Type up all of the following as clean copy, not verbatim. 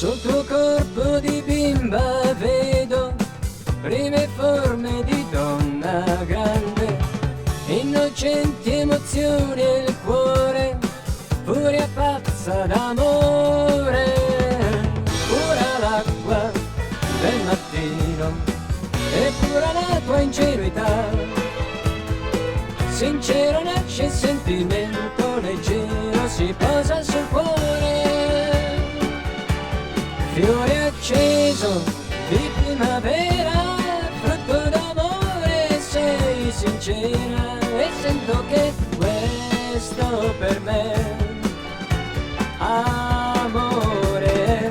Sul tuo corpo di bimba vedo prime forme di donna grande, innocenti emozioni e il cuore, furia pazza d'amore. Pura l'acqua del mattino e pura la tua ingenuità, sincero nasce il sentimento, leggero si posa sul cuore. Fiore acceso di primavera, frutto d'amore, sei sincera e sento che questo per me amore.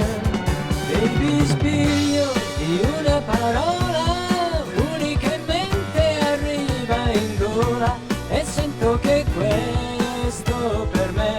Il bisbiglio di una parola unica in mente arriva in gola e sento che questo per me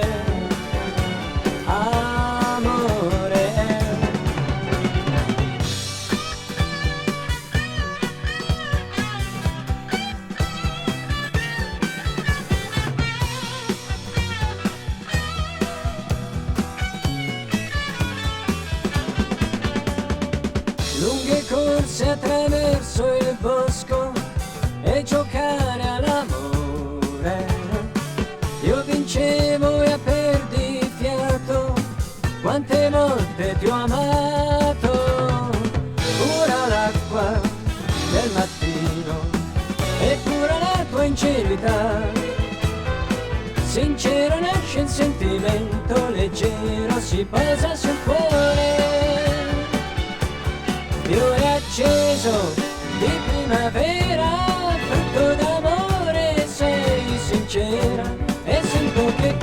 lunghe corse attraverso il bosco e giocare all'amore. Io vincevo e a perdifiato, quante volte ti ho amato. Pura l'acqua del mattino e pura la tua ingenuità, sincero nasce il sentimento, leggero si posa sul cuore. Fiore acceso di primavera, frutto d'amore, sei sincera e sento che